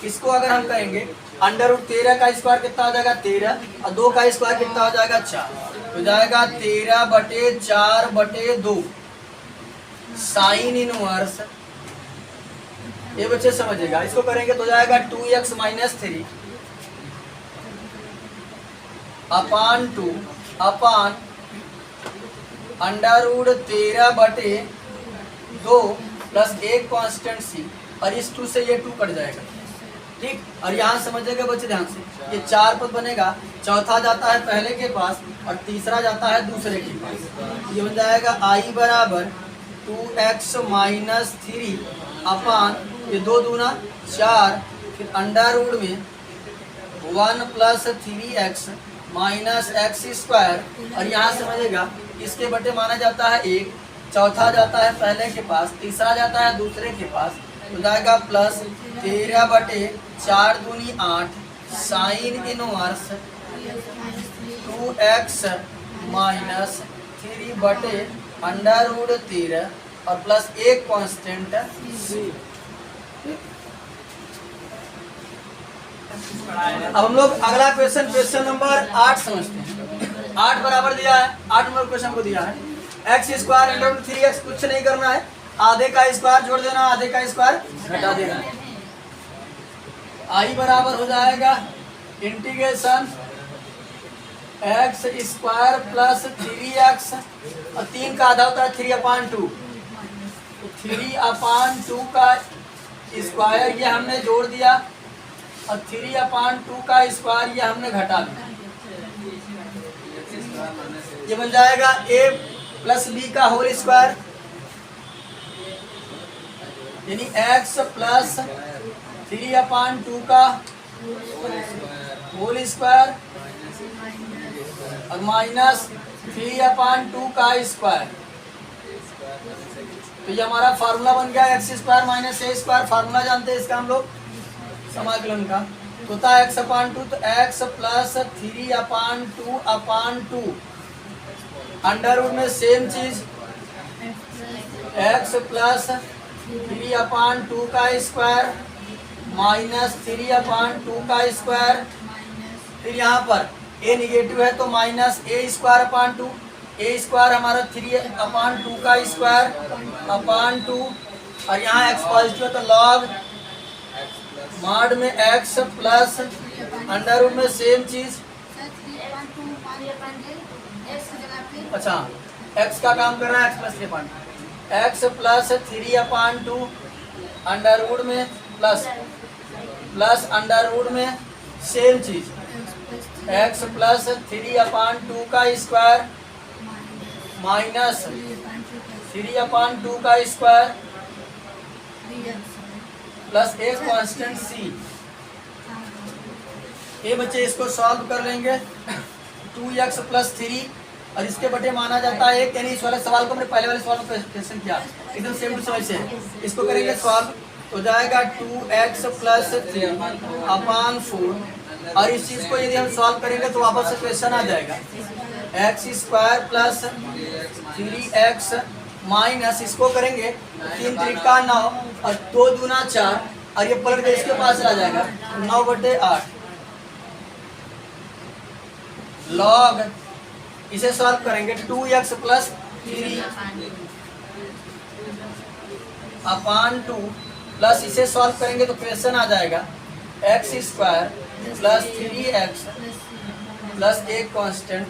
इसको अगर हम करेंगे √13 का स्क्वायर कितना हो जाएगा 13, और 2 का स्क्वायर कितना हो जाएगा 4, हो जाएगा 13/4/2 साइन इनवर्स। ये बच्चे समझिएगा, इसको करेंगे तो जाएगा 2x माइनस 3 अपान 2 अपान √13/2 प्लस एक कांस्टेंट c, और इस 2 से ये 2 कट जाएगा, ठीक। और यहाँ समझिएगा बच्चे ध्यान से, ये 4 पद बनेगा, चौथा जाता है पहले के पास और तीसरा जाता है दूसरे के पास। ये बन जाएगा i बराबर 2x माइनस 3 अपान, ये 2 दूना 4, फिर अंडर रूट में 1 + 3x माइनस एक्स स्क्वायर, और यहाँ समझिएगा इसके बटे माना जाता है 1, चौथा जाता है पहले के पास, तीसरा जाता है दूसरे के पास, हो जाएगा प्लस 13/4 दूनी 8 साइन इनवर्स 2x माइनस 3/√13 और प्लस एक कांस्टेंट c। अब हम लोग अगला क्वेश्चन नंबर 8 समझते हैं। 8 बराबर दिया है, 8 नंबर क्वेश्चन को दिया है x² × 3x, कुछ नहीं करना है, आधे का स्क्वायर जोड़ देना, आधे का स्क्वायर घटा देना। i बराबर हो जाएगा इंटीग्रेशन x² + 3x, और 3 का आधा होता है 3/2, 3/2 का स्क्वायर ये हमने जोड़ दिया, और 3/2 का स्क्वायर ये हमने घटा दिया। ये बन जाएगा a + b का होल स्क्वायर, यानी x + 3/2 का होल स्क्वायर और माइनस 3/2 का स्क्वायर। तो ये हमारा फार्मूला बन गया x² - a², फार्मूला जानते हैं इसका हम लोग समाकलन का, होता है x/2, तो x + 3/2/2 अंडर रूट में सेम चीज x + 3/2 का स्क्वायर माइनस 3/2 का स्क्वायर, फिर यहाँ पर a निगेटिव है तो माइनस a²/2, a² हमारा 3/2 का स्क्वायर अपान 2, और यहाँ x पॉजिटिव है तो log मॉड में x प्लस अंडर रूट में सेम चीज, अच्छा x का काम कर रहा है x + 3/2, x + 3/2 अंडर रूट में प्लस अंडर रूट में सेम चीज x + 3/2 का स्क्वायर माइनस 3/2 का स्क्वायर प्लस एक कांस्टेंट c। ये बच्चे इसको सॉल्व कर लेंगे 2x + 3, और इसके बटे माना जाता है 1, यानी इस वाले सवाल को हमने पहले वाले सवाल में क्वेश्चन किया, एकदम सेम टू सेम से इसको करेंगे सॉल्व, हो जाएगा 2x + 3/4, और इस चीज को यदि हम सॉल्व करेंगे तो वापस से क्वेश्चन आ जाएगा x² + 3x माइनस इसको करेंगे 3 त्रिका 9 और 2 दूना 4 और ये पलट के इसके पास चला जाएगा 9/8 लॉग इसे सॉल्व करेंगे 2x प्लस 3 अपान 2 प्लस इसे सॉल्व करेंगे तो क्वेश्चन आ जाएगा x square plus 3x plus एक कांस्टेंट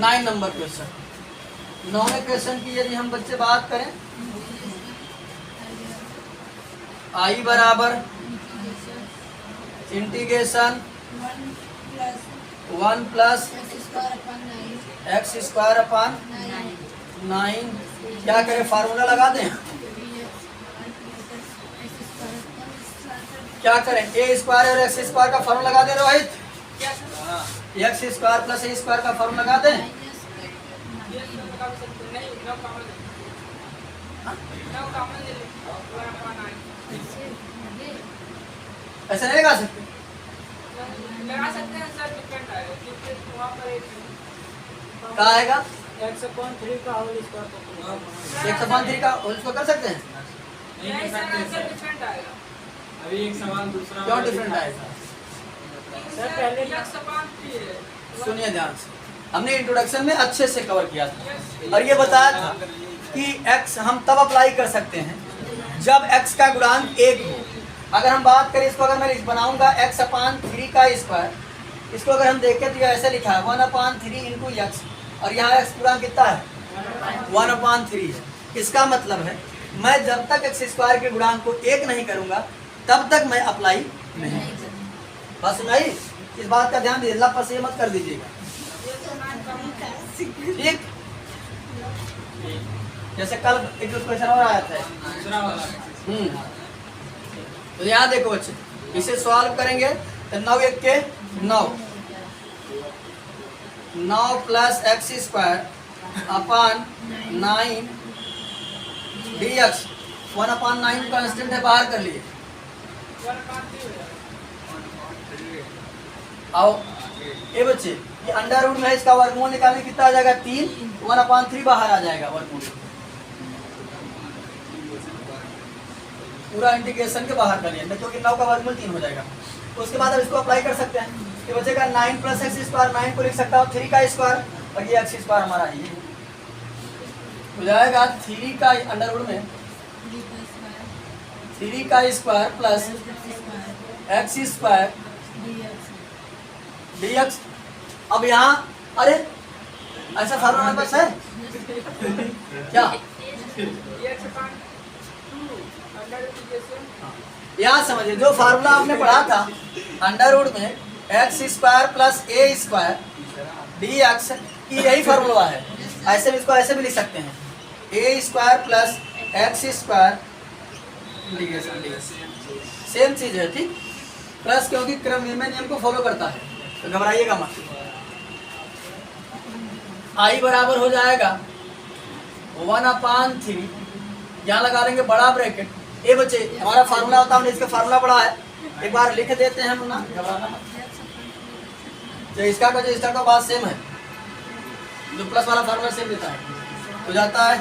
9 नंबर क्वेश्चन। 9वें क्वेश्चन की यदि हम बच्चे बात करें आई बराबर integration 1 plus X square upon 9 क्या करें फार्मूला लगा दें क्या करें ए स्क्वायर और एक्स स्क्वायर का फार्मूला लगा दें Rohit x square plus A square का फार्मूला लगा दें ऐसा नहीं लगा सकते हैं सर डिफरेंट आएगा क्योंकि वहाँ पर क्या आएगा x/3 का होल स्क्वायर x/3 का होल स्क्वायर कर सकते हैं नहीं सर आंसर डिफरेंट आएगा। अभी एक सवाल दूसरा क्यों डिफरेंट आएगा सर पहले x/3 है। सुनिए ध्यान से हमने इंट्रोडक्शन में अच्छे से कवर किया था और ये बताया था कि x हम तब अप्लाई कर सकते हैं जब x का गुणांक 1 हो। अगर हम बात करें इसको अगर मैं बनाऊंगा x/3 का स्क्वायर इसको अगर हम देखें तो ये ऐसे लिखा है 1/3 इंटू एक्स और यहाँ x गुणांक कितना है 1/3 है। इसका मतलब है मैं जब तक x स्क्वायर के गुणांक को 1 नहीं करूंगा तब तक मैं अप्लाई नहीं बस नहीं इस बात का ध्यान दीजिए अल्लाह पर से मत कर दीजिएगा ठीक जैसे कल एक क्वेश्चन और आया था दूसरा वाला तो यहाँ देखो बच्चे इसे सॉल्व करेंगे तो 9 1 के 9 plus X square upon 9 dx 1/9 constant है बाहर कर लिए आओ ये बच्चे ये अंडर रूट में है इसका वर्गमूल निकालने कितना आ जाएगा 3 1/3 बाहर आ जाएगा वर्गमूल पूरा इंटीग्रेशन के बाहर कर लिया क्योंकि 9 का वर्गमूल 3 हो जाएगा तो उसके बाद अब इसको अप्लाई कर सकते हैं ये बचेगा 9 प्लस एक्स स्क्वायर 9 को लिख सकता हूँ 3 का स्क्वायर और ये एक्स स्क्वायर हमारा ये हो जाएगा 3 का अंडर रूट में 3 का square plus X square dx। अब यहाँ अरे ऐसा फार्मूला हमारे पास है क्या यहाँ समझिए जो फार्मूला आपने पढ़ा था अंडर रूट में x square plus A square dx की यही फार्मूला है। ऐसे भी इसको ऐसे भी लिख सकते हैं A square plus X square same चीज है ठीक प्लस क्योंकि क्रम नियम को फॉलो करता है तो घबराइएगा मत। आई बराबर हो जाएगा 1/3 यहाँ लगा लेंगे बड़ा ब्रैकेट ये बच्चे हमारा फार्मूला होता है इसका फार्मूला बड़ा है एक बार लिख देते हैं हम ना घबराना मत। जो इसका का बात सेम है जो प्लस वाला फार्मूला सेम देता है तो जाता है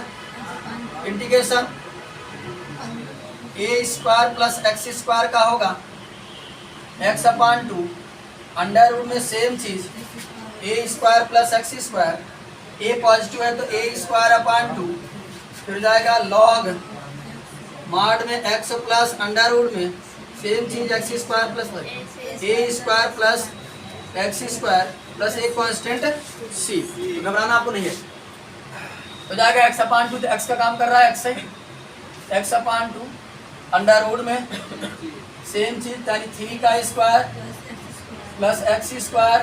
integration A square plus X square का होगा x/2 अंडर रूट में सेम चीज A square plus X square A positive है तो ए स्क्वायर अपान 2 फिर जाएगा लॉग मॉड में x प्लस अंडर रूट में सेम चीज X square plus A square plus X square plus एक कांस्टेंट सी घबराना आपको नहीं है हो जाएगा x/2 तो x का काम कर रहा है x से x/2 अंडर रूट में सेम चीज यानी 3 का स्क्वायर प्लस एक्स स्क्वायर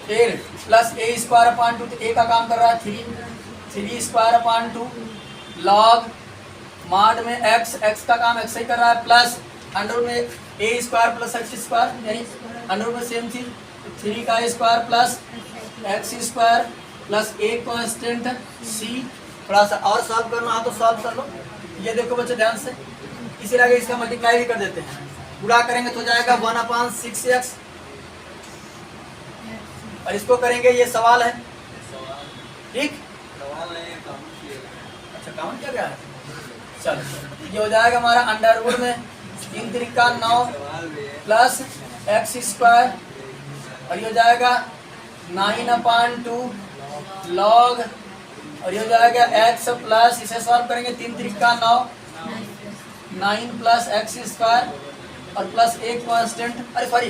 फिर प्लस ए स्क्वायर अपान 2 तो ए का काम कर रहा है 3 स्क्वायर अपान 2 लॉग मॉड में x का काम x ही कर रहा है प्लस अंडर में ए स्क्वायर प्लस एक्स स्क्वायर यानी अंडर में सेम चीज 3 का square plus X square plus एक कांस्टेंट सी। थोड़ा सा और सॉल्व करना हो तो सॉल्व कर लो। ये देखो बच्चे ध्यान से इसी आगे इसका मल्टीप्लाई भी कर देते हैं गुणा करेंगे तो जाएगा 1/6x और इसको करेंगे, ये सवाल है, ठीक। अच्छा काउंट क्या क्या है, चलो ये हो जाएगा हमारा अंडर रूट में 3 त्रिका 9 प्लस एक्स स्क्वायर, और ये हो जाएगा 9/2 लॉग, और ये हो जाएगा एक्स प्लस, इसे सॉल्व करेंगे 3 त्रिका 9 9 प्लस एक्स स्क्वायर और प्लस एक कांस्टेंट, अरे सॉरी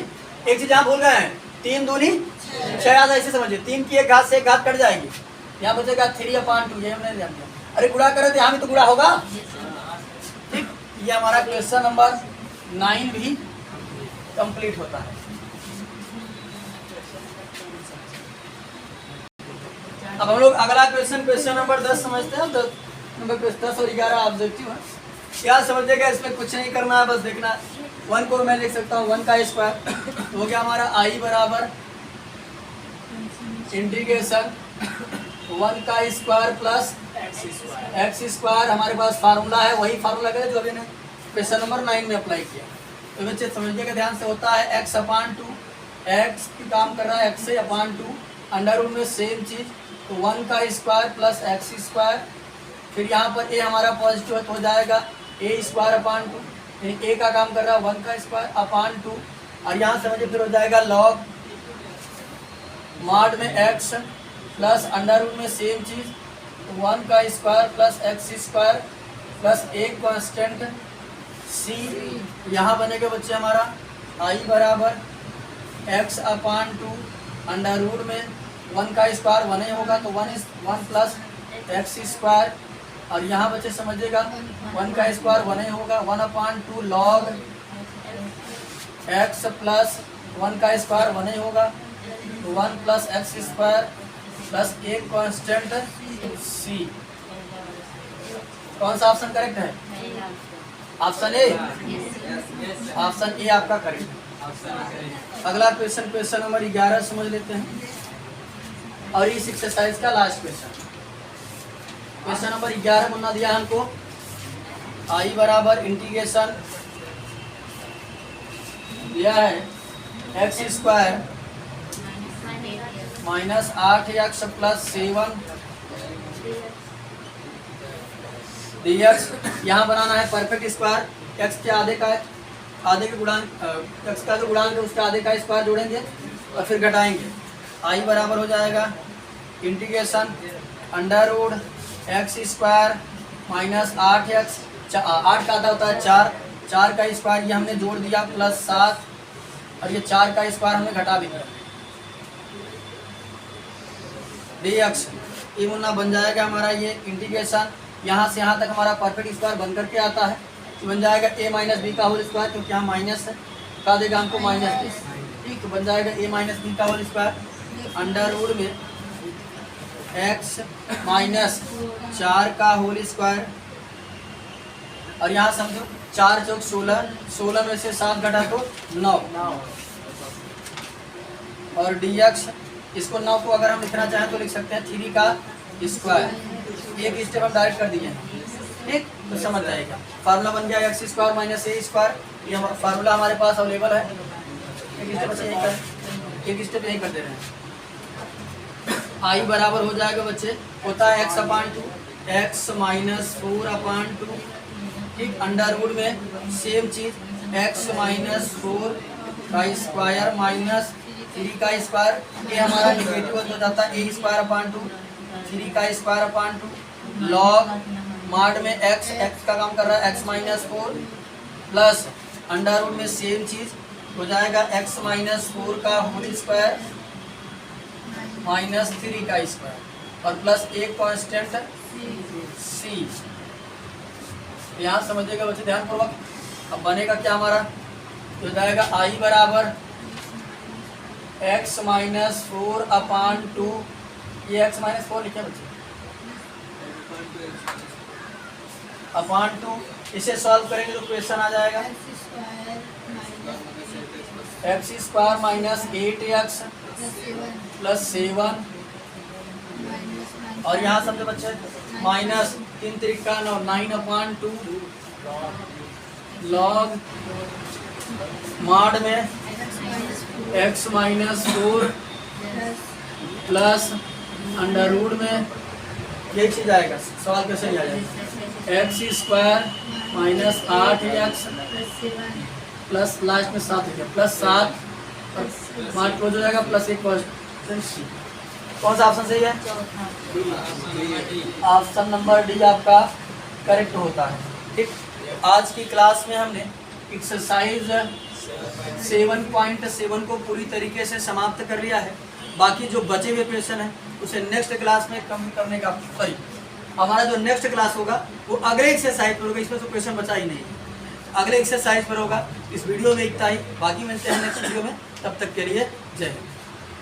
एक चीज यहाँ भूल गए हैं, 3 दूनी 6, ऐसे समझिए 3 की एक घात से एक घात कट जाएगी, यहाँ बचेगा 3/2, ये हमने ध्यान दिया। अरे गुणा करे तो यहाँ भी तो गुणा होगा, ठीक। ये हमारा क्वेश्चन नंबर 9 भी कंप्लीट होता है। अब हम लोग अगला क्वेश्चन नंबर 10 समझते हैं। 10 और 11 ऑब्जेक्टिव है। क्या समझेगा, इसमें कुछ नहीं करना है, बस देखना। 1 को मैं लिख सकता हूँ 1 का स्क्वायर, तो हो गया हमारा आई बराबर इंटीग्रेशन 1 का स्क्वायर प्लस एक्स स्क्वायर। हमारे पास फार्मूला है, वही फार्मूला है जो अभी ने क्वेश्चन नंबर 9 में अप्लाई किया। तो बच्चे समझिएगा ध्यान से, होता है x/2, एक्स की काम कर रहा है x से /2, अंडर रूट में सेम चीज़, तो 1 का स्क्वायर प्लस एक्स स्क्वायर, फिर यहाँ पर a हमारा पॉजिटिव है तो हो जाएगा a²/2, यानी a का काम कर रहा है 1 का स्क्वायर/2, और यहाँ समझिए फिर हो जाएगा लॉग मॉड में x प्लस अंडर रूट में सेम चीज़, 1 का square plus X square plus एक कांस्टेंट c। यहाँ बनेगा बच्चे हमारा i बराबर x/2 अंडर रूट में 1 का स्क्वायर 1 ही होगा, तो 1 प्लस एक्स स्क्वायर, और यहाँ बच्चे समझिएगा 1 का स्क्वायर 1 ही होगा, 1/2 लॉग x प्लस 1 का स्क्वायर 1 ही होगा, तो 1 प्लस एक्स स्क्वायर प्लस एक कांस्टेंट c। कौन सा ऑप्शन करेक्ट है? ऑप्शन ए, ऑप्शन ए आपका करेक्ट है। अगला क्वेश्चन नंबर 11 समझ लेते हैं, और इस एक्सरसाइज का लास्ट क्वेश्चन नंबर 11 मुन्ना दिया हमको, आई बराबर इंटीग्रेशन दिया है x square minus 8x plus 7 dx। यहाँ बनाना है परफेक्ट स्क्वायर, x के आधे के गुणांक, x का जो गुणांक है उसके आधे का स्क्वायर जोड़ेंगे और फिर घटाएंगे। आई बराबर हो जाएगा integration under root x square minus 8x, 8 का आधा होता है 4 का स्क्वायर, ये हमने जोड़ दिया प्लस 7, और ये 4 का स्क्वायर हमने घटा भी दिया dx। ये मुन्ना बन जाएगा हमारा ये इंटीग्रेशन, यहाँ से यहाँ तक हमारा परफेक्ट स्क्वायर बन करके आता है, तो बन जाएगा a माइनस बी का होल स्क्वायर, क्योंकि यहाँ माइनस है, का देगा हमको माइनस b, ठीक। तो बन जाएगा a माइनस बी का होल स्क्वायर अंडर रूट में x माइनस 4 का होल स्क्वायर, और यहाँ समझो 4 चौक 16 में से 7 घटा तो 9, और dx, इसको 9 को अगर हम लिखना चाहें तो लिख सकते हैं 3 का स्क्वायर। एक स्टेप हम डायरेक्ट कर दिए, ठीक। तो समझ जाएगा, फार्मूला बन गया एक्स स्क्वायर माइनस ए स्क्वायर, ये फार्मूला हमारे पास अवेलेबल है। एक स्टेप यही कर दे रहे हैं। आई बराबर हो जाएगा बच्चे, होता है x/2, x माइनस 4/2, ठीक। अंडर रूट में सेम चीज x माइनस 4 का स्क्वायर माइनस 3 का स्क्वायर, ये हमारा निगेटिव हो जाता है a²/2, 3 का स्क्वायर/2 लॉग मॉड में x का काम कर रहा है x minus 4 plus under root में सेम चीज हो जाएगा x माइनस 4 का होल स्क्वायर माइनस 3 का स्क्वायर और प्लस एक कांस्टेंट c। यहाँ समझिएगा बच्चे ध्यान पूर्वक। अब बनेगा क्या हमारा, हो जाएगा i बराबर x माइनस 4/2, ये x माइनस 4 लिखे बच्चे /2, इसे सॉल्व करेंगे तो क्वेश्चन आ जाएगा x square minus 8x plus 7, और यहाँ समझो बच्चे माइनस 3 त्रिका 9/2 लॉग मॉड में x minus 4 plus under root में यही चीज आएगा। सवाल कैसे लिया जाएगा, x square minus 8x plus last में 7 हो गया प्लस 7 मार्क क्लोज हो जाएगा प्लस 1 कौन सा ऑप्शन सही है? ऑप्शन नंबर डी आपका करेक्ट होता है। ठीक, आज की क्लास में हमने एक्सरसाइज 7.7 को पूरी तरीके से समाप्त कर लिया है। बाकी जो बचे हुए क्वेश्चन हैं उसे नेक्स्ट क्लास में कम करने का, सॉरी हमारा जो नेक्स्ट क्लास होगा वो अगले एक्सरसाइज पर होगा। इसमें तो क्वेश्चन बचा ही नहीं, अगले एक्सरसाइज पर होगा। इस वीडियो में इतना ही, बाकी मिलते हैं नेक्स्ट वीडियो में। तब तक के लिए जय हिंद।